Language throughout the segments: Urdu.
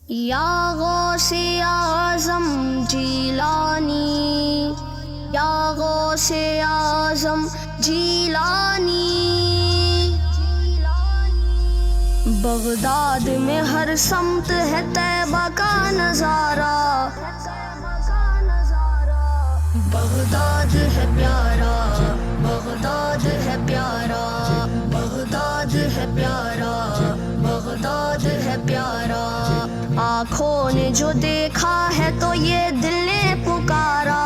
یا غوث اعظم جیلانی، یا غوث اعظم جیلانی، بغداد میں ہر سمت ہے طیبہ کا نظارہ، بغداد ہے پیارا، بغداد ہے پیارا، بغداد ہے پیارا، بغداد ہے پیارا، آنکھوں نے جو دیکھا ہے تو یہ دل نے پکارا،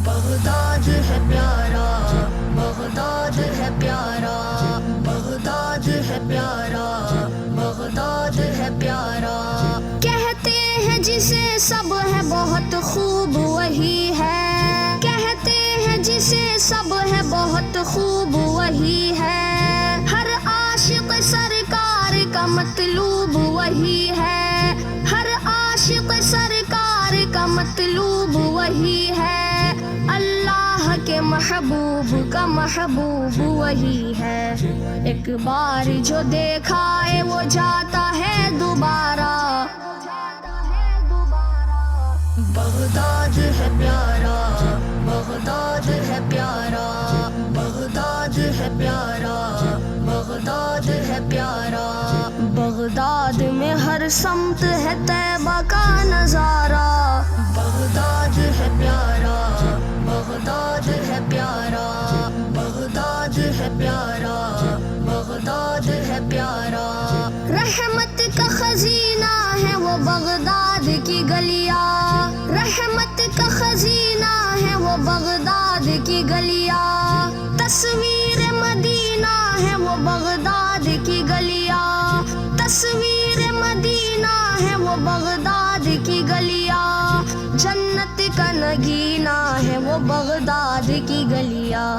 بغداد ہے پیارا، بغداد ہے پیارا، بغداد ہے پیارا، بغداد ہے پیارا، کہتے ہیں جسے سب ہے بہت خوب وہی ہے، کہتے ہیں جسے سب ہے بہت خوب وہی ہے، ہر عاشق سرکار کا مطلوب وہی ہے، ہر عاشق سرکار کا مطلوب وہی ہے، اللہ کے محبوب کا محبوب وہی ہے، ایک بار جو دیکھا ہے وہ جاتا ہے دوبارہ، بغداد ہے پیارا، بغداد ہے پیارا، بغداد ہے پیارا، بغداد ہے پیارا، بغداد میں ہر سمت ہے طیبہ کا نظارہ، بغداد ہے پیارا، بغداد ہے پیارا، بغداد ہے پیارا، بغداد ہے پیارا، رحمت کا خزینہ ہے وہ بغداد کی گلیاں، رحمت کا خزینہ ہے وہ بغداد کی گلیاں، تصویر مدینہ ہے وہ بغداد کی گلیاں، تصویر مدینہ ہے وہ بغداد کی گلیاں، جنت کا نگینہ ہے وہ بغداد کی گلیاں،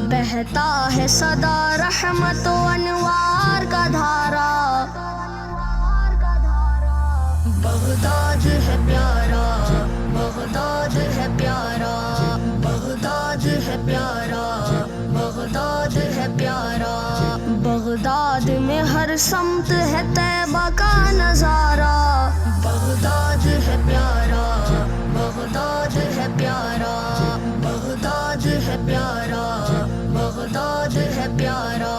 بہتا ہے سدا رحمت و انوار کا دھارا، بغداد ہے پیارا، بغداد ہے پیارا، بغداد ہے پیارا، بغداد ہے پیارا، بغداد میں ہر سمت ہے طیبہ کا نظارہ، بغداد ہے پیارا، بغداد ہے پیارا، بغداد ہے پیارا، بغداد ہے پیارا،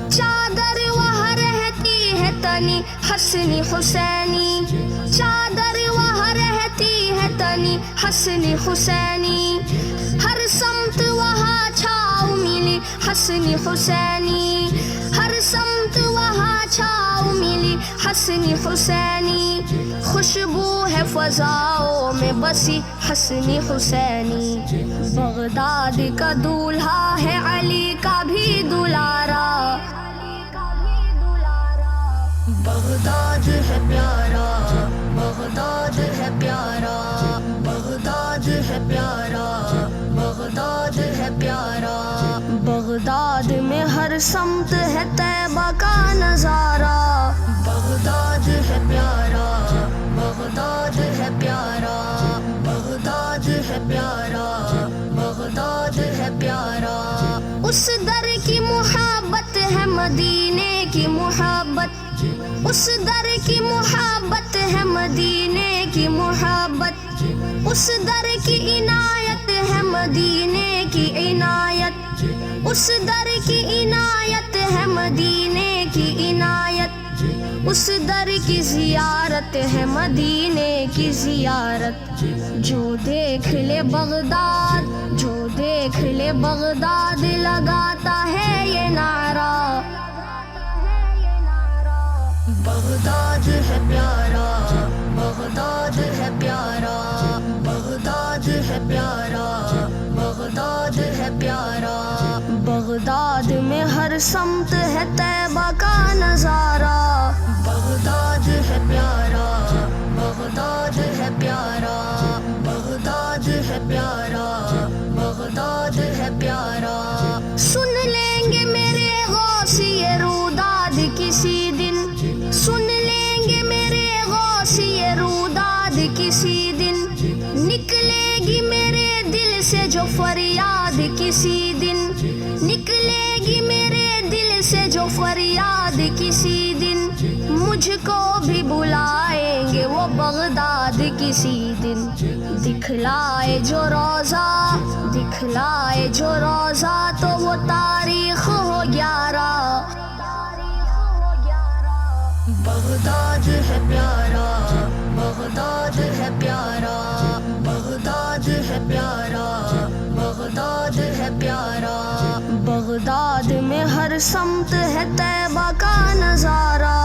چادر وہاں رہتی ہے تنی حسنی حسینی، چادر وہاں رہتی ہے تنی حسنی حسینی، ہر سمت وہاں چھاؤ ملی حسنی حسینی، ہر سمت وہاں چھاؤ ملی حسنی حسینی، خوشبو ہے فضاؤں میں بسی حسنی حسینی، بغداد کا دولہا ہے علی کا بھی دلارا، بغداد ہے پیارا، بغداد ہے پیارا، بغداد ہے پیارا، بغداد ہے پیارا، بغداد میں ہر سمت ہے طیبہ کا نظارہ، بغداد ہے پیارا، بغداد ہے پیارا، بغداد ہے پیارا، بغداد ہے پیارا، اس در کی محبت ہے مدینے کی محبت، اس در کی محبت ہے مدینے کی محبت، اس در کی عنایت ہے مدینے کی عنایت، اس در کی عنایت ہے مدینے کی عنایت، اس در کی زیارت ہے مدینے کی زیارت، جو دیکھ لے بغداد، جو دیکھ لے بغداد لگاتا ہے یہ نعرہ، بغداد ہے پیارا، بغداد ہے پیارا، بغداد ہے پیارا، بغداد ہے پیارا، بغداد میں ہر سمت ہے طیبہ کا نظارہ، بغداد ہے پیارا، بغداد ہے پیارا، بغداد ہے پیارا، بغداد ہے پیارا، سن لیں گے میرے غوث یہ روداد کسی دن، سن لیں گے میرے غوث یہ روداد کسی دن، نکلے گی میرے دل سے جو فریاد کسی دن، نکلے گی میرے دل سے جو فریاد کسی دن، تجھ کو بھی بلائیں گے وہ بغداد کسی دن، دکھلائے جو روزہ، دکھلائے جو روزہ تو وہ تاریخ ہو 11۔ بغداد ہے پیارا، بغداد ہے پیارا، بغداد ہے پیارا، بغداد ہے پیارا۔ بغداد میں ہر سمت ہے طیبہ کا نظارہ،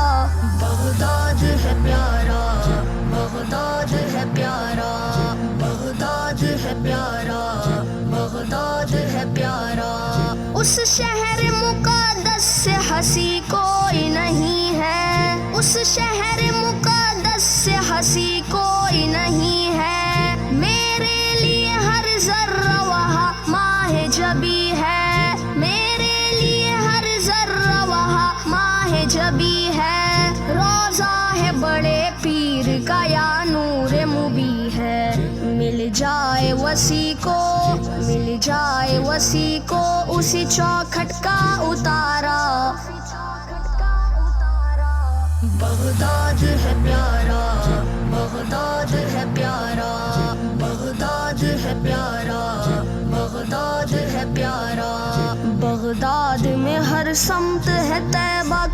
بغداد ہے پیارا، بغداد ہے پیارا، بغداد ہے پیارا، بغداد ہے پیارا۔ اس شہر مقدس سے ہنسی کوئی نہیں ہے، اس شہر مقدس سے ہنسی کوئی نہیں ہے، میرے لیے ہر ذرہ وہاں ماہ جبی ہے، میرے لیے ہر ذرہ وہاں ماہ جبی ہے۔ روزہ ہے بڑے پیر کا یا نور مبی ہے، مل جائے وسیع کو، مل جائے وسیع کو اسی چوکھٹ کا اتارا۔ بغداد ہے پیارا، بغداد ہے پیارا، بغداد ہے پیارا، بغداد ہے پیارا۔ بغداد میں ہر سمت ہے طیبہ